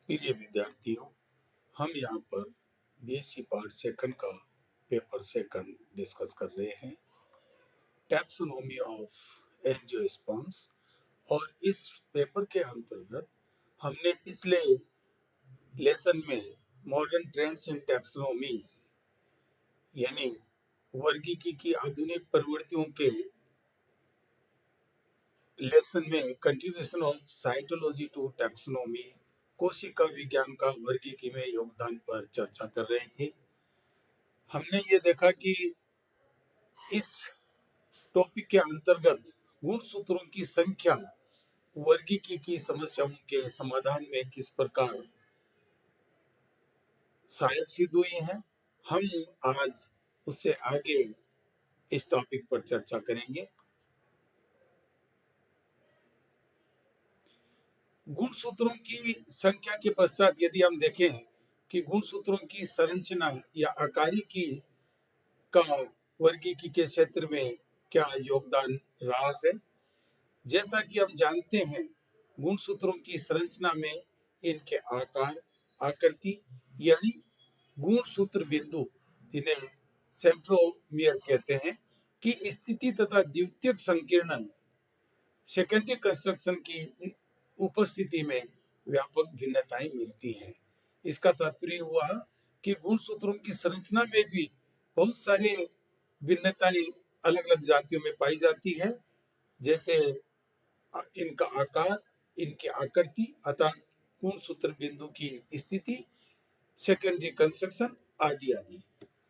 प्रिय विद्यार्थियों, हम यहाँ पर बीएससी पार्ट सेकंड का पेपर सेकंड डिस्कस कर रहे हैं, टैक्सोनॉमी ऑफ एंजियोस्पर्म्स। और इस पेपर के अंतर्गत हमने पिछले लेसन में मॉडर्न ट्रेंड्स इन टैक्सोनॉमी यानी वर्गीकी की आधुनिक प्रवृत्तियों के लेसन में contribution of cytology to taxonomy, कोशिका विज्ञान का वर्गीकी में योगदान पर चर्चा कर रहे थे। हमने ये देखा कि इस टॉपिक के अंतर्गत गुणसूत्रों की संख्या वर्गीकी की समस्याओं के समाधान में किस प्रकार सहायक सिद्ध हुई है। हम आज उससे आगे इस टॉपिक पर चर्चा करेंगे। गुणसूत्रों की संख्या के पश्चात यदि हम देखें कि गुणसूत्रों की संरचना या आकारिकी का वर्गीकी के क्षेत्र में क्या योगदान रहा है। जैसा कि हम जानते हैं, गुणसूत्रों की संरचना में इनके आकार, आकृति यानी गुणसूत्र बिंदु, जिन्हें सेंट्रोमियर कहते हैं, की स्थिति तथा द्वितीयक संकीर्णन सेकेंडरी कंस्ट्रक्शन की उपस्थिति में व्यापक भिन्नताएं मिलती हैं। इसका तात्पर्य हुआ कि गुणसूत्रों की संरचना में भी बहुत सारे भिन्नताएं अलग अलग जातियों में पाई जाती है, जैसे इनका आकार, इनकी आकृति अर्थात गुणसूत्र बिंदु की स्थिति, सेकेंडरी कंस्ट्रक्शन आदि आदि।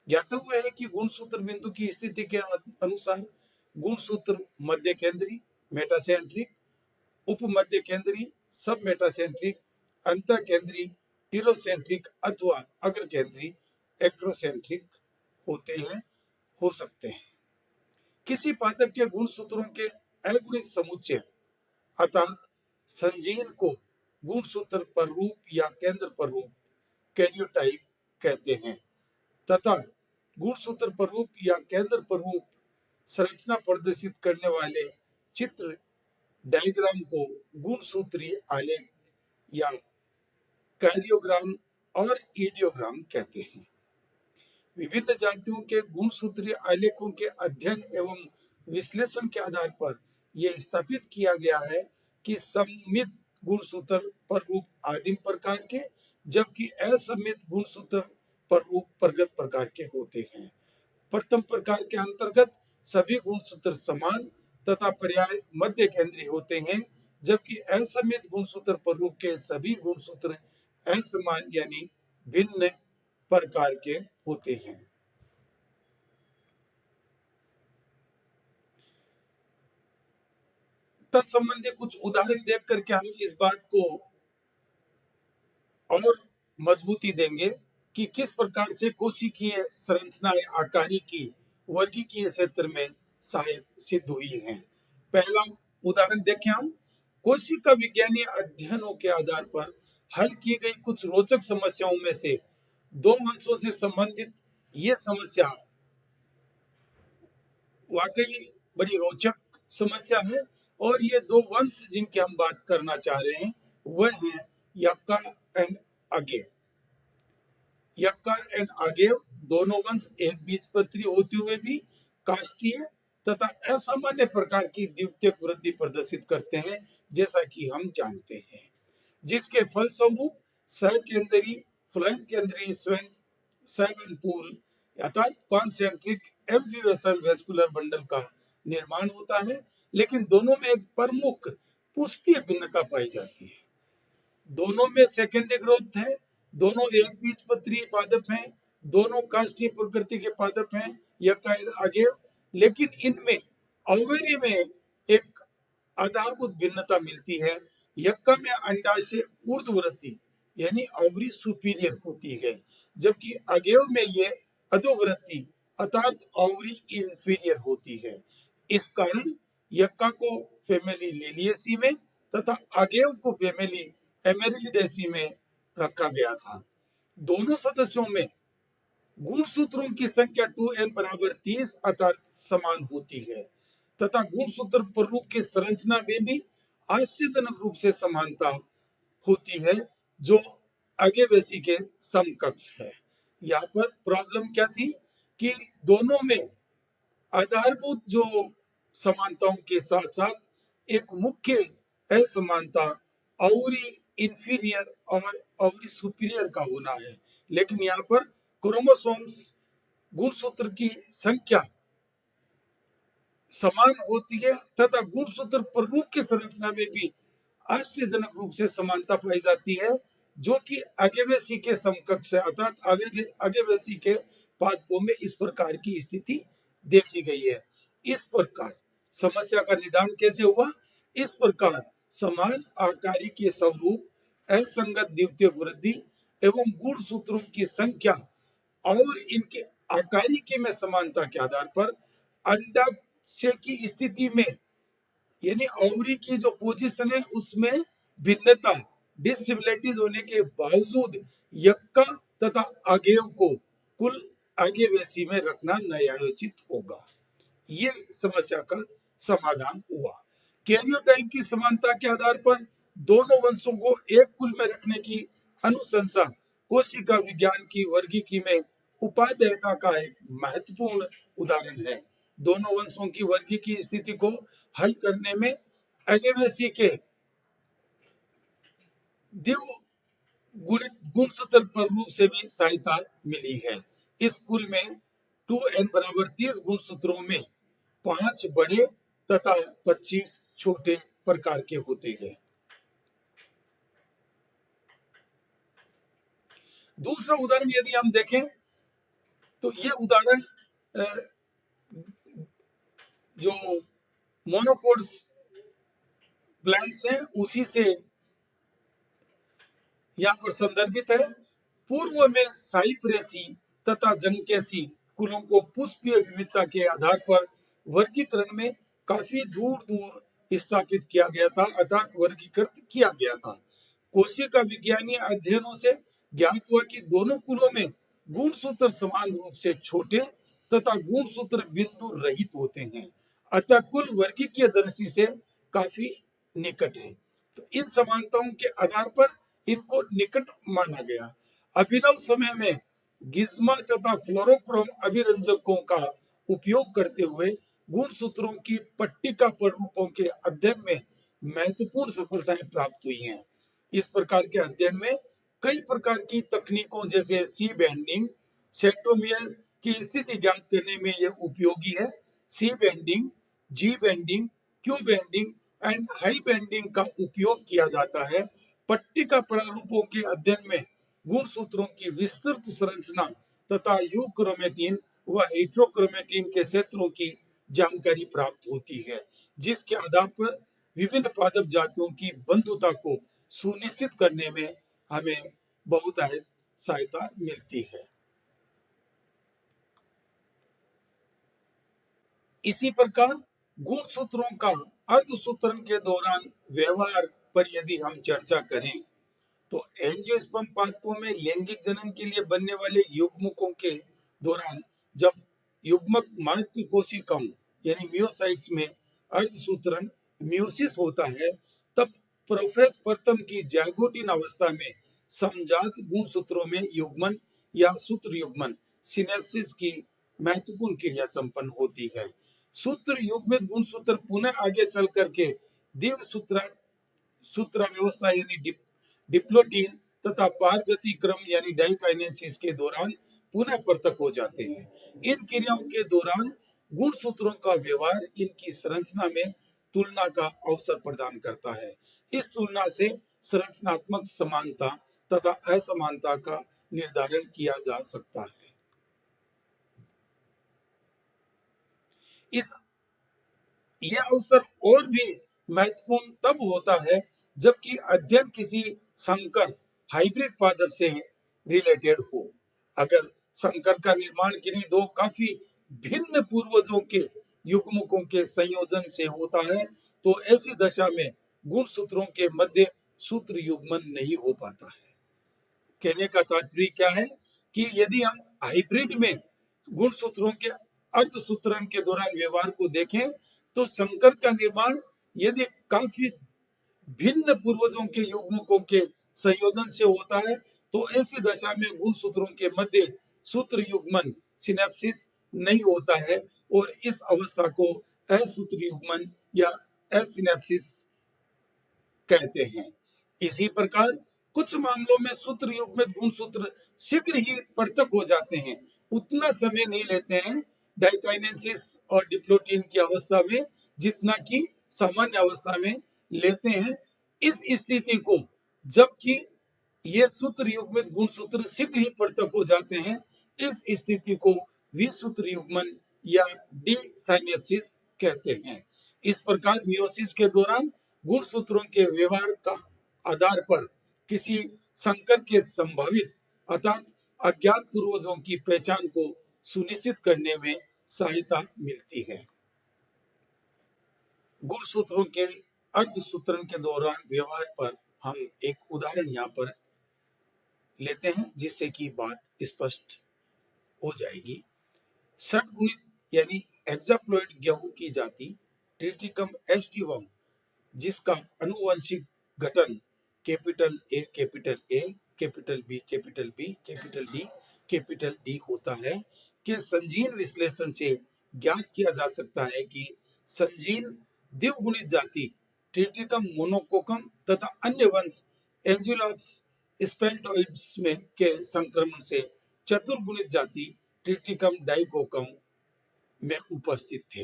ज्ञातव्य है कि गुणसूत्र बिंदु की स्थिति के अनुसार गुणसूत्र मध्य केंद्री मेटासेंट्रिक, उप मध्य केंद्री सब मेटासेंट्रिक, अंत केंद्री टीलोसेंट्रिक अथवा अग्र केंद्री एक्ट्रोसेंट्रिक होते हैं, हो सकते हैं। किसी पादप के गुणसूत्रों के अगुणित समुच्चय अर्थात संजीन को गुणसूत्र प्ररूप या केंद्र प्ररूप कैरियोटाइप कहते हैं तथा गुणसूत्र प्ररूप या केंद्र प्ररूप संरचना प्रदर्शित करने वाले चित्र डायग्राम को गुणसूत्रीय आलेख या कैरियोग्राम और इडियोग्राम कहते हैं। विभिन्न जातियों के गुणसूत्रीय आलेखों के अध्ययन एवं विश्लेषण के आधार पर यह स्थापित किया गया है कि सममित गुणसूत्र प्ररूप आदिम प्रकार के, जबकि असममित गुणसूत्र प्ररूप प्रगत प्रकार के होते हैं। प्रथम प्रकार के अंतर्गत सभी गुणसूत्र समान तथा पर्याय मध्य केंद्रीय होते हैं, जबकि असममित गुणसूत्र प्ररूप के सभी गुणसूत्र असमान यानी भिन्न प्रकार के होते हैं। तत्संबंधी कुछ उदाहरण देख करके हम इस बात को और मजबूती देंगे कि किस प्रकार से कोशिकीय संरचनाएं आकारिकी वर्गीकीय क्षेत्र में सहायक सिद्ध हुई हैं। पहला उदाहरण देखें हम, कोशिका विज्ञानी अध्ययनों के आधार पर हल की गई कुछ रोचक समस्याओं में से दो वंशों से संबंधित ये समस्या वाकई बड़ी रोचक समस्या है। और ये दो वंश जिनकी हम बात करना चाह रहे हैं वह है यक्का एंड अगेव। यक्का एंड अगेव दोनों वंश एक बीजपत्री होते हुए भी काष्ठीय तथा असामान्य प्रकार की द्वितीयक वृद्धि प्रदर्शित करते हैं, जैसा कि हम जानते हैं, जिसके फलस्वरूप सकेंद्री फ्लोएम केंद्रीय स्वेलन पूल अर्थात कॉन्सेंट्रिक एम्फीवेसल वेस्कुलर बंडल का निर्माण होता है। लेकिन दोनों में एक प्रमुख पुष्पीय भिन्नता पाई जाती है। दोनों में सेकेंडरी ग्रोथ है, दोनों एक बीजपत्री पादप हैं, दोनों काष्ठीय प्रकृति के पादप हैं यक्का अगेव। लेकिन इनमें ओवरी में एक आधारभूत भिन्नता मिलती है। यक्का में अंडाशय ऊर्ध्ववृत्ति यानी ओवरी सुपीरियर होती है, जबकि अगेव में ये अधोवृत्ति अर्थात ओवरी इंफीरियर होती है। इस कारण यक्का को फैमिली लिलिएसी में तथा अगेव को फैमिली एमेरिलिडेसी में रखा गया था। दोनों सदस्यों में गुणसूत्रों की संख्या 2n बराबर 30 अर्थात समान होती है तथा गुणसूत्र प्ररूप की संरचना में भी आश्चर्यजनक रूप से समानता होती है, जो आगेवेसी के समकक्ष है। यहाँ पर प्रॉब्लम क्या थी कि दोनों में आधारभूत जो समानताओं के साथ साथ एक मुख्य असमानता और इंफीरियर और सुपीरियर का होना है। लेकिन यहाँ पर क्रोमोसोम्स गुणसूत्र की संख्या समान होती है तथा गुणसूत्र प्ररूप की संरचना में भी आश्चर्यजनक रूप से समानता पाई जाती है, जो कि आगेवेसी के समकक्ष है। अर्थात आगेवेसी के पादपों में इस प्रकार की स्थिति देखी गई है। इस प्रकार समस्या का निदान कैसे हुआ? इस प्रकार समान आकारी के स्वरूप, असंगत द्वितीय वृद्धि एवं गुणसूत्रों की संख्या और इनके आकारिकी में समानता के आधार पर अंडाशय की स्थिति में यानी ओवरी की जो पोजीशन है उसमें भिन्नता डिसिमिलरिटीज होने के बावजूद यक्का तथा अगेव को कुल आगेवेसी में रखना न्यायोचित होगा। ये समस्या का समाधान हुआ। कैरियोटाइप की समानता के आधार पर दोनों वंशों को एक कुल में रखने की अनुशंसा कोशिका विज्ञान की वर्गीकी में उपादेयता का एक महत्वपूर्ण उदाहरण है। दोनों वंशों की वर्गीकी स्थिति को हल करने में आगेवेसी के द्विगुणित गुणसूत्र प्ररूप से भी सहायता मिली है। इस कुल में 2n बराबर 30 गुणसूत्रों में 5 बड़े तथा 25 छोटे प्रकार के होते हैं। दूसरा उदाहरण यदि हम देखें तो ये उदाहरण जो मोनोकोट्स प्लांट्स हैं उसी से यहाँ पर संदर्भित है। पूर्व में साइप्रेसी तथा जंकेसी कुलों को पुष्पीय विविधता के आधार पर वर्गीकरण में काफी दूर दूर स्थापित किया गया था, अर्थात वर्गीकृत किया गया था। कोशिका विज्ञानीय अध्ययनों से ज्ञात हुआ कि दोनों कुलों में गुणसूत्र समान रूप से छोटे तथा गुणसूत्र बिंदु रहित होते हैं, अतः कुल वर्गीकीय दृष्टि से काफी निकट है। तो इन समानताओं के आधार पर इनको निकट माना गया। अभिनव समय में गिस्मा तथा फ्लोरोक्रोम अभिरंजकों का उपयोग करते हुए गुणसूत्रों की पट्टिका प्ररूपों के अध्ययन में महत्वपूर्ण सफलताएं प्राप्त हुई हैं। इस प्रकार के अध्ययन में कई प्रकार की तकनीकों जैसे सी बेंडिंग, सेंट्रोमियर की स्थिति ज्ञात करने में यह उपयोगी है। C bending, G bending, Q bending and high bending का उपयोग किया जाता है। पट्टिका प्रारूपों के अध्ययन में गुणसूत्रों की विस्तृत संरचना तथा यूक्रोमेटिन व हेट्रोक्रोमेटिन के क्षेत्रों की जानकारी प्राप्त होती है, जिसके आधार पर विभिन्न पादप जातियों की बंधुता को सुनिश्चित करने में हमें बहुत सहायता मिलती है। इसी प्रकार गुणसूत्रों का अर्धसूत्रण के दौरान व्यवहार पर यदि हम चर्चा करें तो एंजियोस्पर्म पादपों में लैंगिक जनन के लिए बनने वाले युग्मकों के दौरान जब युग्मक मातृ कोशिकाओं यानी मियोसाइट्स में अर्धसूत्रण म्यूसिस होता है, तब प्रोफेज प्रथम की जाइगोटिन अवस्था में समजात गुणसूत्रों में युग्मन या सूत्र युग्मन सिनेप्सिस की महत्वपूर्ण क्रिया संपन्न होती है। सूत्र युग्मित गुणसूत्र पुनः आगे चल करके द्विसूत्र व्यवस्था यानी डिप्लोटीन तथा पारगति क्रम यानी डाइकाइनेसिस के दौरान पुनः पृथक हो जाते हैं। इन क्रियाओं के दौरान गुणसूत्रों का व्यवहार इनकी संरचना में तुलना का अवसर प्रदान करता है। इस तुलना से संरचनात्मक समानता तथा असमानता का निर्धारण किया जा सकता है। यह अवसर और भी महत्वपूर्ण तब होता है जबकि अध्ययन किसी संकर हाइब्रिड पादप से रिलेटेड हो। अगर संकर का निर्माण किन्हीं दो काफी भिन्न पूर्वजों के युग्मकों के संयोजन से होता है तो ऐसी दशा में गुणसूत्रों के मध्य सूत्र युग्मन नहीं हो पाता है। कहने का तात्पर्य क्या है कि यदि हम हाइब्रिड में गुणसूत्रों के अर्धसूत्रण के दौरान व्यवहार को देखें तो संकर का निर्माण यदि काफी भिन्न पूर्वजों के युग्मकों के संयोजन से होता है तो ऐसी दशा में गुणसूत्रों के मध्य सूत्र युग्मन सिनेप्सिस नहीं होता है और इस अवस्था को असूत्र युग्मन या एसिनेप्सिस कहते हैं। इसी प्रकार कुछ मामलों में सूत्र युग्मित गुणसूत्र शीघ्र ही पृथक हो जाते हैं, उतना समय नहीं लेते हैं डाइकाइनेसिस और डिप्लोटीन की अवस्था में जितना कि सामान्य अवस्था में लेते हैं। इस स्थिति को, जबकि ये सूत्र युग्मित गुणसूत्र शीघ्र ही पृथक हो जाते हैं, इस स्थिति को विसूत्र युग्मन या डिसाइनेप्सिस कहते हैं। इस प्रकार मियोसिस के दौरान गुणसूत्रों के व्यवहार का आधार पर किसी संकर के संभावित अर्थात अज्ञात पूर्वजों की पहचान को सुनिश्चित करने में सहायता मिलती है। गुणसूत्रों के अर्धसूत्रण के दौरान व्यवहार पर हम एक उदाहरण यहाँ पर लेते हैं जिससे कि बात स्पष्ट हो जाएगी। षटगुणित यानी हेक्साप्लॉइड गेहूं की जाति ट्रिटिकम एस्टिवम, जिसका अनुवंशिक गठन capital A capital A capital B capital B capital D होता है, के संजीन विश्लेषण से ज्ञात किया जा सकता है कि संजीन द्विगुणित जाति ट्रिटिकम मोनोकोकम तथा अन्य वंश एंजियोप्स स्पेल्टोइड्स में के संक्रमण से चतुर्गुणित जाति ट्रिटिकम डाइकोकम में उपस्थित थे।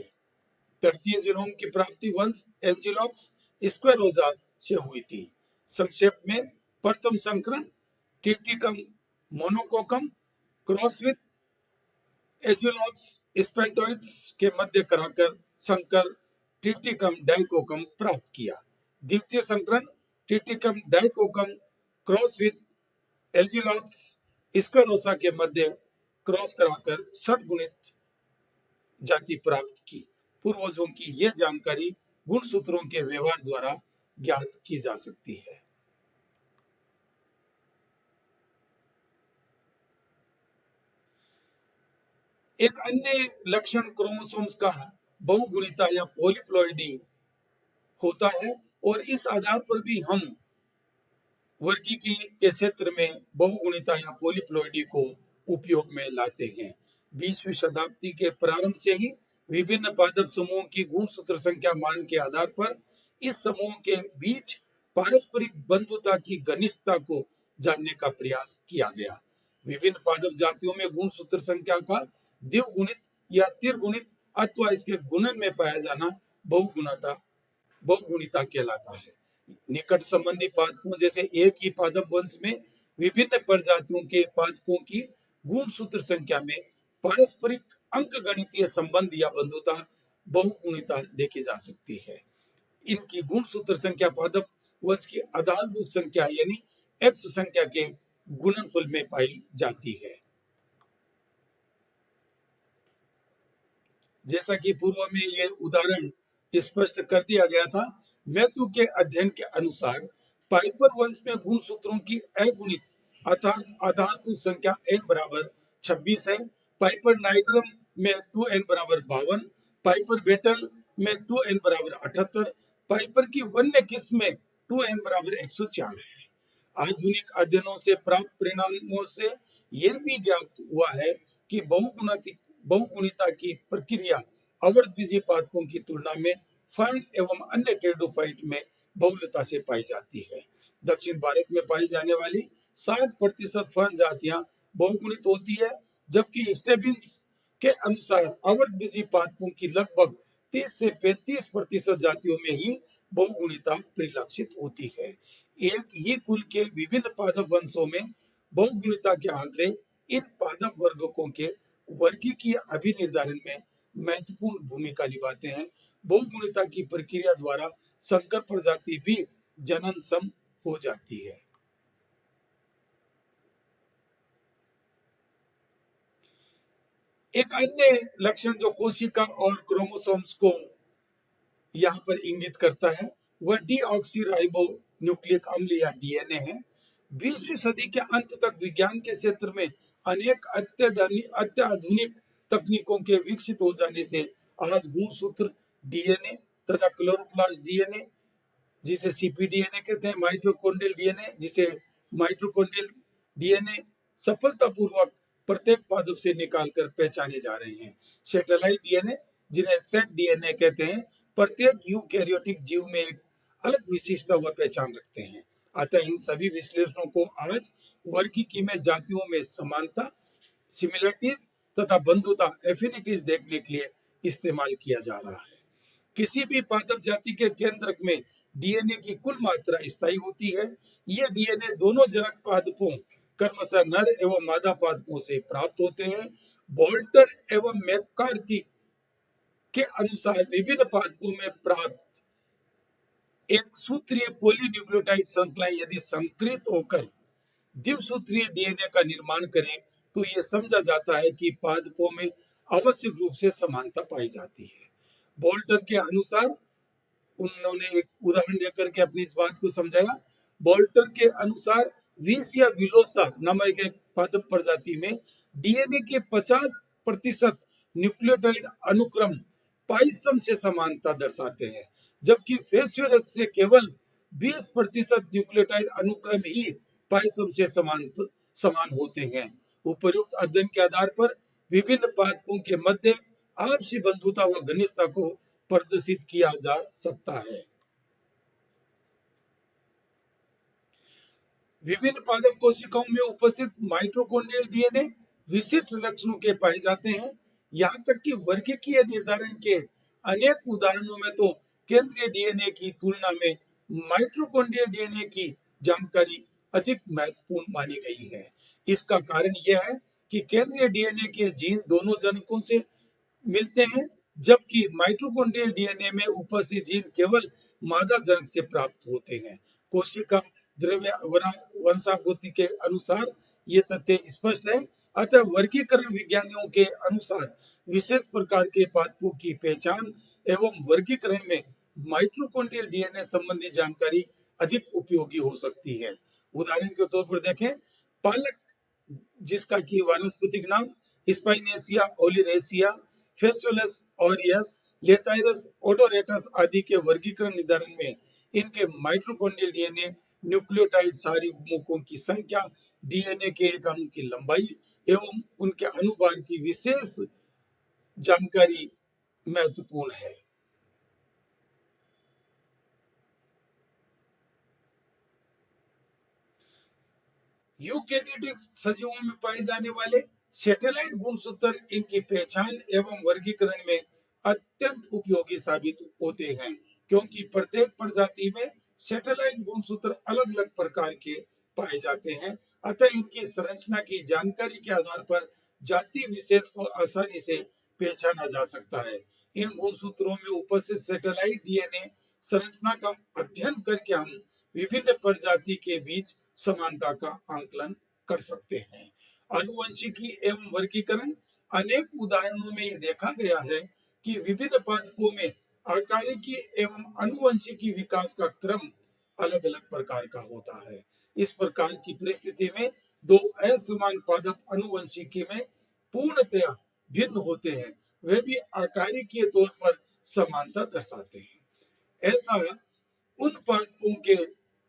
तृतीय जीनोम की प्राप्ति वंश एंजियोप्स स्क्वेरोजा से हुई थी। संक्षेप में प्रथम संकरण ट्रिटिकम मोनोकोकम क्रॉस विद एंजियोप्स स्पेल्टोइड्स के मध्य कराकर संकर ट्रिटिकम डाइकोकम प्राप्त किया। द्वितीय संकरण ट्रिटिकम डाइकोकम क्रॉस विद एंजियोप्स स्क्वेरोजा के मध्य क्रॉस कराकर षटगुणित जाति प्राप्त की। पूर्वजों की यह जानकारी गुणसूत्रों के व्यवहार द्वारा ज्ञात की जा सकती है। एक अन्य लक्षण क्रोमोसोम्स का बहुगुणिता या पॉलीप्लॉइडी होता है और इस आधार पर भी हम वर्गीकी के क्षेत्र में बहुगुणिता या पॉलीप्लॉइडी को उपयोग में लाते हैं। 20वीं शताब्दी के प्रारंभ से ही विभिन्न पादप समूहों की गुणसूत्र संख्या मान के आधार पर इस समूह के बीच पारस्परिक बंधुता की घनिष्ठता को जानने का प्रयास किया गया। विभिन्न पादप जातियों में गुणसूत्र संख्या का द्विगुणित या त्रिगुणित अथवा इसके गुणन में पाया जाना बहुगुणिता कहलाता है। निकट संबंधी पादपों जैसे एक ही पादप वंश में विभिन्न प्रजातियों के पादपों की गुणसूत्र संख्या में पारस्परिक अंकगणितीय संबंध या बंधुता बहुगुणिता देखी जा सकती है। इनकी गुणसूत्र संख्या पादप वंश की आधारभूत संख्या यानी एक्स संख्या के गुणनफल में पाई जाती है। जैसा कि पूर्व में ये उदाहरण स्पष्ट कर दिया गया था, मैथ्यू के अध्ययन के अनुसार पाइपर वंश में गुणसूत्रों की अगुणित अर्थात आधारभूत संख्या n बराबर 26 है। पाइपर नाइग्रम में 2n बराबर 52, पाइपर बेटल में 2n बराबर 78, पाइपर की वन्य किस्म में 2n बराबर 104 है। आधुनिक अध्ययनों से प्राप्त परिणामों से यह भी ज्ञात हुआ है कि बहुगुणिता की प्रक्रिया अवर्तबीजी पादपों की तुलना में फर्न एवं अन्य टेरिडोफाइट में बहुलता से पाई जाती है। दक्षिण भारत में पाई जाने वाली 60% फर्न जातियां बहुगुणित होती है, जबकि स्टेबिन्स के अनुसार अवर्तबीजी पादपों की लगभग 30 से 35% जातियों में ही बहुगुणिता परिलक्षित होती है। एक ही कुल के विभिन्न पादप वंशों में बहुगुणिता के आंकड़े इन पादप वर्गों के वर्गीकीय अभिनिर्धारण में महत्वपूर्ण भूमिका निभाते हैं। बहुगुणिता की प्रक्रिया द्वारा संकर प्रजाति भी जननसम हो जाती है। एक अन्य लक्षण जो कोशिका और क्रोमोसोम्स को यहाँ पर इंगित करता है वह डीऑक्सीराइबो न्यूक्लिक अम्ल या डीएनए है। 20वीं सदी के अंत तक विज्ञान के क्षेत्र में अनेक अत्याधुनिक तकनीकों के विकसित हो जाने से आज गुणसूत्र डीएनए तथा क्लोरोप्लास्ट डीएनए जिसे सीपीडीएनए कहते हैं, माइटोकॉन्ड्रियल डीएनए जिसे माइटोकॉन्ड्रियल डीएनए सफलतापूर्वक प्रत्येक पादप से निकालकर पहचाने जा रहे हैं। सैटेलाइट डीएनए, जिन्हें सेट डीएनए कहते हैं, प्रत्येक यूकैरियोटिक जीव में एक अलग विशिष्टता व पहचान रखते हैं। अतः इन सभी विश्लेषणों को आज वर्गीकी में जातियों में समानता, सिमिलरिटीज तथा बंधुता, एफिनिटीज देखने के लिए इस्तेमाल किया जा रहा है। किसी भी पादप जाति के केंद्रक में डीएनए की कुल मात्रा स्थायी होती है। ये डीएनए दोनों जनक पादपों, क्रमशः नर एवं मादा पादपों से प्राप्त होते हैं। बोल्टर एवं मैककार्थी के अनुसार विभिन्न पादपों में प्राप्त एक सूत्रीय पॉलीन्यूक्लियोटाइड श्रृंखलाएं यदि संकरित होकर द्विसूत्रीय डीएनए का निर्माण करें तो यह समझा जाता है कि पादपों में आवश्यक रूप से समानता पाई जाती है। बोल्टर के अनुसार, उन्होंने एक उदाहरण देकर के अपनी इस बात को समझाया। बोल्टर के अनुसार विस या विलोसा नामक एक पादप प्रजाति में डीएनए के 50% न्यूक्लियोटाइड अनुक्रम पाइसम से समानता दर्शाते हैं, जबकि फेसियोलस से केवल 20% न्यूक्लियोटाइड अनुक्रम ही पाइसम से समान होते हैं। उपर्युक्त अध्ययन के आधार पर विभिन्न पादपों के मध्य आपसी बंधुता व घनिष्ठता को प्रदर्शित किया जा सकता है। विभिन्न पादप कोशिकाओं में उपस्थित माइटोकॉन्ड्रियल डीएनए विशिष्ट लक्षणों के पाए जाते हैं। यहाँ तक कि वर्गीकीय निर्धारण के अनेक उदाहरणों में तो केंद्रीय डीएनए की तुलना में माइटोकॉन्ड्रियल डीएनए की जानकारी अधिक महत्वपूर्ण मानी गई है। इसका कारण यह है कि केंद्रीय डीएनए के जीन दोनों जनकों से मिलते हैं, जबकि माइटोकॉन्ड्रियल डीएनए में उपस्थित जीन केवल मादा जनक से प्राप्त होते हैं। कोशिका द्रव्य वंशागति के अनुसार ये तथ्य स्पष्ट है। अतः वर्गीकरण विज्ञानियों के अनुसार विशेष प्रकार के पादपों की पहचान एवं वर्गीकरण में माइटोकॉन्ड्रियल डीएनए संबंधी जानकारी अधिक उपयोगी हो सकती है। उदाहरण के तौर पर देखें, पालक, जिसका कि वानस्पतिक नाम स्पाइनेसिया ओलिरेसिया, फेसुलस ऑरियस, लेथाइरस ओडोरेटस आदि के वर्गीकरण निर्धारण में इनके माइटोकॉन्ड्रियल डीएनए, न्यूक्लियोटाइड सारिमुखों की संख्या, डीएनए के एक अणु की लंबाई एवं उनके अनुभाग की विशेष जानकारी महत्वपूर्ण है। यूकेरियोटिक सजीवों में पाए जाने वाले सैटेलाइट गुणसूत्र इनकी पहचान एवं वर्गीकरण में अत्यंत उपयोगी साबित होते हैं, क्योंकि प्रत्येक प्रजाति में सैटेलाइट गुणसूत्र अलग अलग प्रकार के पाए जाते हैं। अतः इनकी संरचना की जानकारी के आधार पर जाति विशेष को आसानी से पहचाना जा सकता है। इन गुणसूत्रों में उपस्थित सैटेलाइट डीएनए संरचना का अध्ययन करके हम विभिन्न प्रजाति के बीच समानता का आंकलन कर सकते हैं। आनुवंशिकी एवं वर्गीकरण, अनेक उदाहरणों में यह देखा गया है कि विभिन्न पादपों में आकारिकी एवं आनुवंशिकी विकास का क्रम अलग अलग प्रकार का होता है। इस प्रकार की परिस्थिति में दो असमान पादप आनुवंशिकी में पूर्णतया भिन्न होते हैं, वे भी आकारिकीय तौर पर समानता दर्शाते हैं। ऐसा उन पादपों के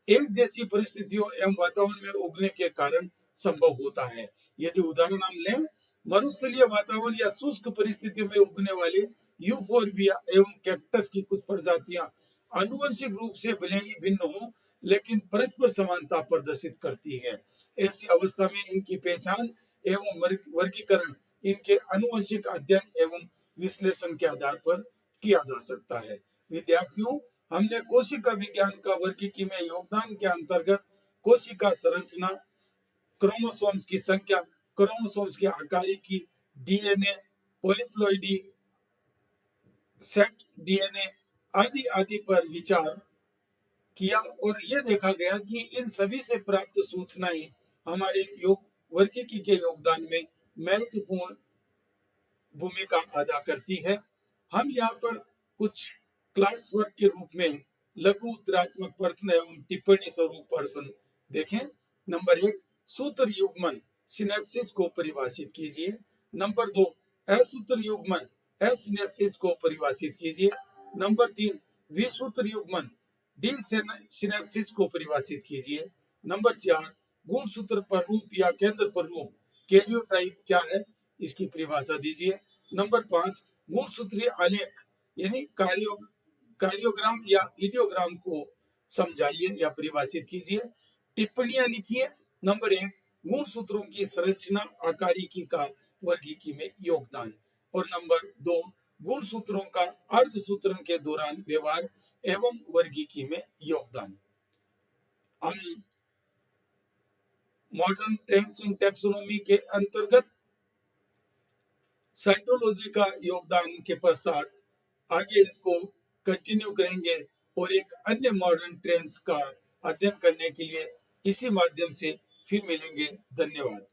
एक जैसी परिस्थितियों एवं वातावरण में उगने के कारण संभव होता है। यदि उदाहरण हम लें, मरुस्थलीय वातावरण या शुष्क परिस्थितियों में उगने वाले यूफोर्बिया एवं कैक्टस की कुछ प्रजातियां आनुवंशिक रूप से भले ही भिन्न हो, लेकिन परस्पर समानता प्रदर्शित करती है। ऐसी अवस्था में इनकी पहचान एवं वर्गीकरण इनके आनुवंशिक अध्ययन एवं विश्लेषण के आधार पर किया जा सकता है। विद्यार्थियों, हमने कोशिका विज्ञान का वर्गीकी में योगदान के अंतर्गत कोशिका संरचना, क्रोमोसोम्स की संख्या, क्रोमोसोम्स के आकारिकी, डीएनए, पॉलीप्लॉइडी, सेट डीएनए आदि आदि पर विचार किया और यह देखा गया कि इन सभी से प्राप्त सूचनाएं हमारे वर्गीकी के योगदान में महत्वपूर्ण भूमिका अदा करती है। हम यहाँ पर कुछ क्लास वर्क के रूप में लघु उत्तरात्मक प्रश्न एवं टिप्पणी स्वरूप प्रश्न देखें। नंबर 1, सूत्र युग्मन सिनेप्सिस को परिभाषित कीजिए। नंबर 2, असूत्र युग्मन एसिनेप्सिस को परिभाषित कीजिए। नंबर 3, विसूत्र युग्मन डी सिनेप्सिस को परिभाषित कीजिए। नंबर 4, गुणसूत्र पर रूप या केंद्र पर रूप कैरियोटाइप क्या है, इसकी परिभाषा दीजिए। नंबर 5, गुणसूत्रीय आलेख यानी कार्योग्राम या इडियोग्राम को समझाइए या परिभाषित कीजिए। टिप्पणियां लिखिए। नंबर 1, गुणसूत्रों की संरचना आकारिकी का वर्गीकी में योगदान। और नंबर 2, गुणसूत्रों का अर्धसूत्रण के दौरान व्यवहार एवं वर्गीकी में योगदान। हम मॉडर्न ट्रेंड्स इन टैक्सोनॉमी के अंतर्गत साइटोलॉजी का योगदान के पश्चात आगे इसको कंटिन्यू करेंगे और एक अन्य मॉडर्न ट्रेंड्स का अध्ययन करने के लिए इसी माध्यम से फिर मिलेंगे। धन्यवाद।